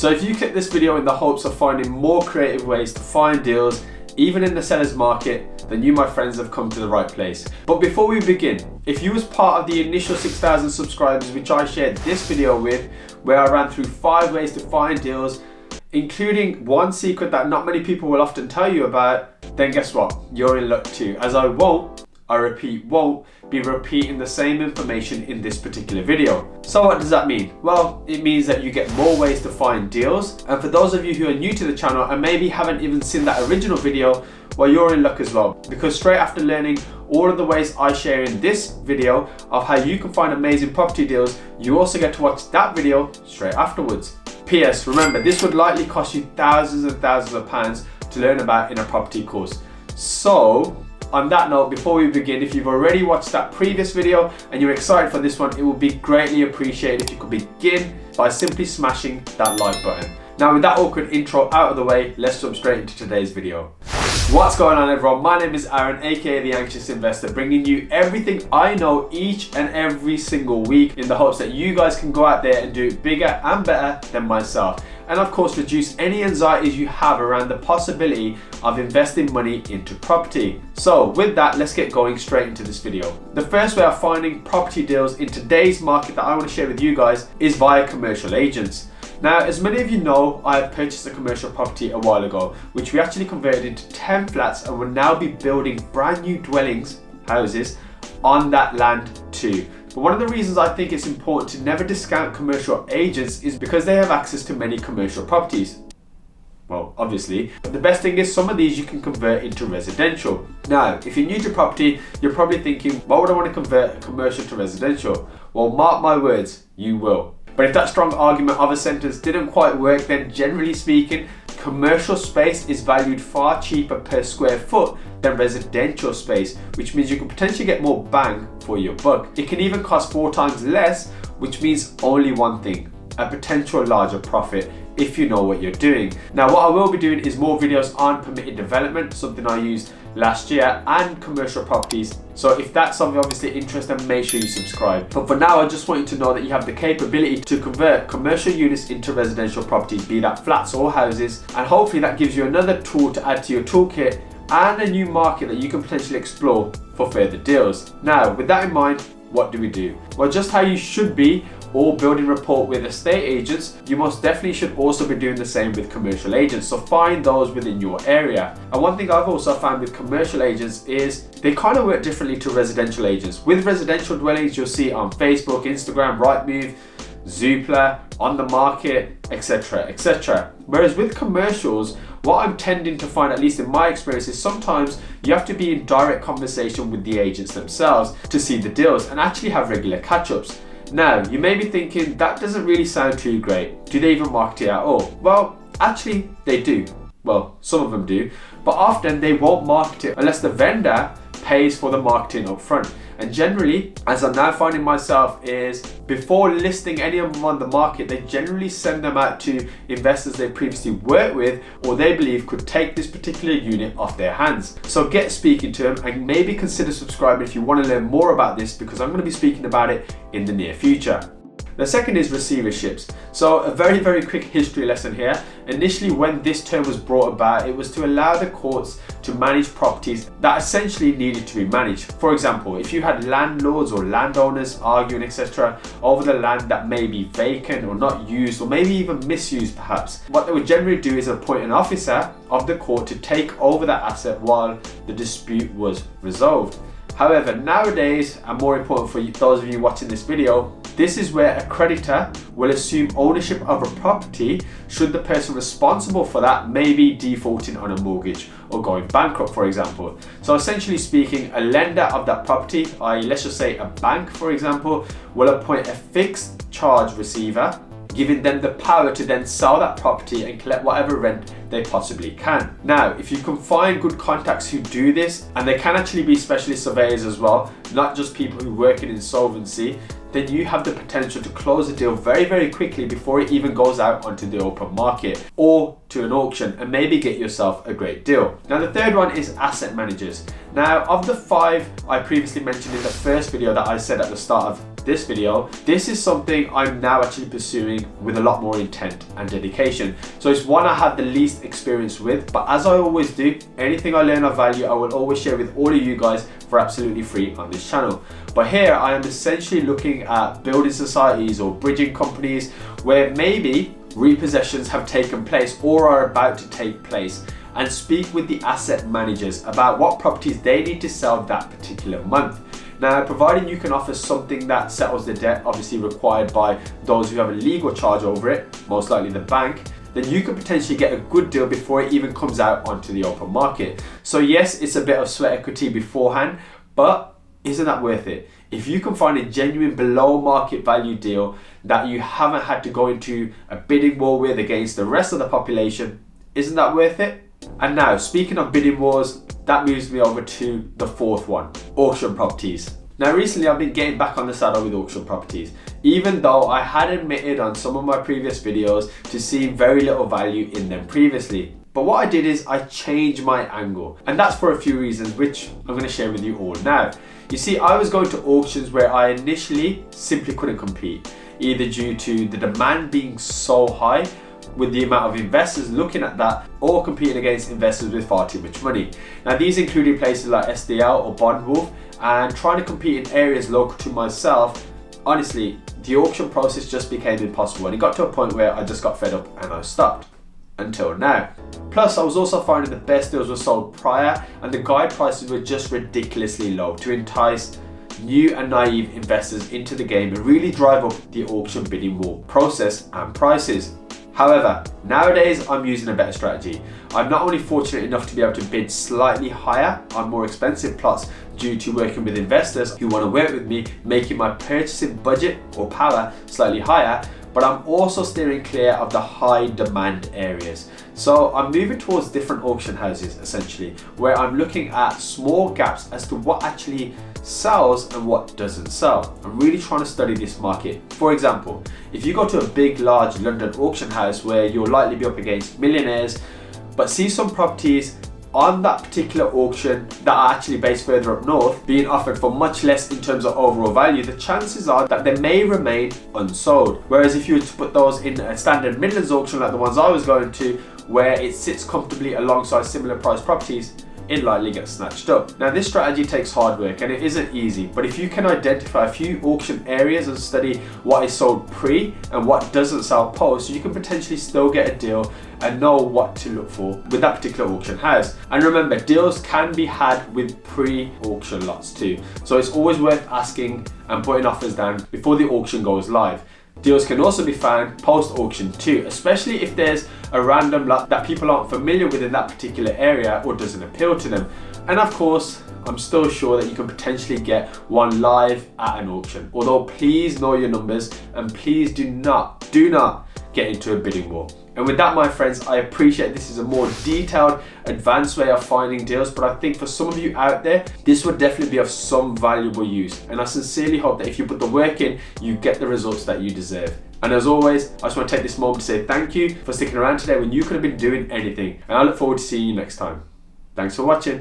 So if you click this video in the hopes of finding more creative ways to find deals, even in the seller's market, then you, my friends, have come to the right place. But before we begin, if you was part of the initial 6,000 subscribers which I shared this video with, where I ran through 5 ways to find deals, including one secret that not many people will often tell you about, then guess what? You're in luck too, as I won't be repeating the same information in this particular video. So what does that mean? Well, it means that you get more ways to find deals. And for those of you who are new to the channel and maybe haven't even seen that original video, well, you're in luck as well. Because straight after learning all of the ways I share in this video of how you can find amazing property deals, you also get to watch that video straight afterwards. PS, remember, this would likely cost you thousands and thousands of pounds to learn about in a property course. So, on that note, before we begin, if you've already watched that previous video and you're excited for this one, it would be greatly appreciated if you could begin by simply smashing that like button. Now, with that awkward intro out of the way, let's jump straight into today's video. What's going on, everyone? My name is Aaron, aka The Anxious Investor, bringing you everything I know each and every single week in the hopes that you guys can go out there and do it bigger and better than myself. And of course, reduce any anxieties you have around the possibility of investing money into property. So with that, let's get going straight into this video. The first way of finding property deals in today's market that I want to share with you guys is via commercial agents. Now, as many of you know, I have purchased a commercial property a while ago, which we actually converted into 10 flats and will now be building brand new dwellings, houses, on that land too. But one of the reasons I think it's important to never discount commercial agents is because they have access to many commercial properties. Well, obviously, but the best thing is some of these you can convert into residential. Now, if you're new to property, you're probably thinking, why would I want to convert a commercial to residential? Well, mark my words, you will. But if that strong argument of a sentence didn't quite work, then generally speaking, commercial space is valued far cheaper per square foot than residential space, which means you can potentially get more bang for your buck. It can even cost 4 times less, which means only one thing: a potential larger profit if you know what you're doing. Now, what I will be doing is more videos on permitted development, something I used last year, and commercial properties. So if that's something obviously interesting, then make sure you subscribe. But for now, I just want you to know that you have the capability to convert commercial units into residential properties, be that flats or houses, and hopefully that gives you another tool to add to your toolkit and a new market that you can potentially explore for further deals. Now, with that in mind, what do? Well, just how you should be or building rapport with estate agents, you most definitely should also be doing the same with commercial agents. So find those within your area. And one thing I've also found with commercial agents is they kind of work differently to residential agents. With residential dwellings, you'll see it on Facebook, Instagram, Rightmove, Zoopla, on the market, etc., etc. Whereas with commercials, what I'm tending to find, at least in my experience, is sometimes you have to be in direct conversation with the agents themselves to see the deals and actually have regular catch-ups. Now, you may be thinking, that doesn't really sound too great. Do they even market it at all? Well, actually, they do. Well, some of them do, but often they won't market it unless the vendor pays for the marketing up front. And generally, as I'm now finding myself, is before listing any of them on the market, they generally send them out to investors they previously worked with or they believe could take this particular unit off their hands. So get speaking to them and maybe consider subscribing if you want to learn more about this, because I'm going to be speaking about it in the near future. The second is receiverships. So a very, very quick history lesson here. Initially, when this term was brought about, it was to allow the courts to manage properties that essentially needed to be managed. For example, if you had landlords or landowners arguing, etc., over the land that may be vacant or not used or maybe even misused perhaps, what they would generally do is appoint an officer of the court to take over that asset while the dispute was resolved. However, nowadays, and more important for those of you watching this video, this is where a creditor will assume ownership of a property should the person responsible for that may be defaulting on a mortgage or going bankrupt, for example. So essentially speaking, a lender of that property, i.e. let's just say a bank, for example, will appoint a fixed charge receiver, giving them the power to then sell that property and collect whatever rent they possibly can. Now, if you can find good contacts who do this, and they can actually be specialist surveyors as well, not just people who work in insolvency, then you have the potential to close a deal very, very quickly before it even goes out onto the open market or to an auction, and maybe get yourself a great deal. Now, the third one is asset managers. Now, of the 5 I previously mentioned in the first video that I said at the start of this video, this is something I'm now actually pursuing with a lot more intent and dedication. So it's one I have the least experience with, but as I always do, anything I learn of value, I will always share with all of you guys for absolutely free on this channel. But here I am essentially looking at building societies or bridging companies where maybe repossessions have taken place or are about to take place, and speak with the asset managers about what properties they need to sell that particular month. Now, providing you can offer something that settles the debt, obviously required by those who have a legal charge over it, most likely the bank, then you could potentially get a good deal before it even comes out onto the open market. So yes, it's a bit of sweat equity beforehand, but isn't that worth it? If you can find a genuine below market value deal that you haven't had to go into a bidding war with against the rest of the population, isn't that worth it? And now, speaking of bidding wars, that moves me over to the fourth one, auction properties. Now recently I've been getting back on the saddle with auction properties, even though I had admitted on some of my previous videos to seeing very little value in them previously. But what I did is I changed my angle, and that's for a few reasons which I'm going to share with you all now. You see, I was going to auctions where I initially simply couldn't compete, either due to the demand being so high with the amount of investors looking at that, or competing against investors with far too much money. Now these included places like SDL or Bondwolf, and trying to compete in areas local to myself, honestly, the auction process just became impossible, and it got to a point where I just got fed up and I stopped. Until now. Plus, I was also finding the best deals were sold prior, and the guide prices were just ridiculously low to entice new and naive investors into the game and really drive up the auction bidding war process and prices. However, nowadays I'm using a better strategy. I'm not only fortunate enough to be able to bid slightly higher on more expensive plots due to working with investors who want to work with me, making my purchasing budget or power slightly higher, but I'm also steering clear of the high demand areas. So I'm moving towards different auction houses essentially, where I'm looking at small gaps as to what actually sells and what doesn't sell. I'm really trying to study this market. For example, if you go to a big, large London auction house where you'll likely be up against millionaires, but see some properties on that particular auction that are actually based further up north being offered for much less in terms of overall value, the chances are that they may remain unsold. Whereas if you were to put those in a standard Midlands auction like the ones I was going to, where it sits comfortably alongside similar priced properties, it likely gets snatched up. Now this strategy takes hard work and it isn't easy, but if you can identify a few auction areas and study what is sold pre and what doesn't sell post, you can potentially still get a deal and know what to look for with that particular auction house. And remember, deals can be had with pre-auction lots too, so it's always worth asking and putting offers down before the auction goes live. Deals can also be found post-auction too, especially if there's a random lot that people aren't familiar with in that particular area or doesn't appeal to them. And of course, I'm still sure that you can potentially get one live at an auction. Although please know your numbers and please do not get into a bidding war. And with that, my friends, I appreciate this is a more detailed, advanced way of finding deals, but I think for some of you out there, this would definitely be of some valuable use. And I sincerely hope that if you put the work in, you get the results that you deserve. And as always, I just want to take this moment to say thank you for sticking around today when you could have been doing anything. And I look forward to seeing you next time. Thanks for watching.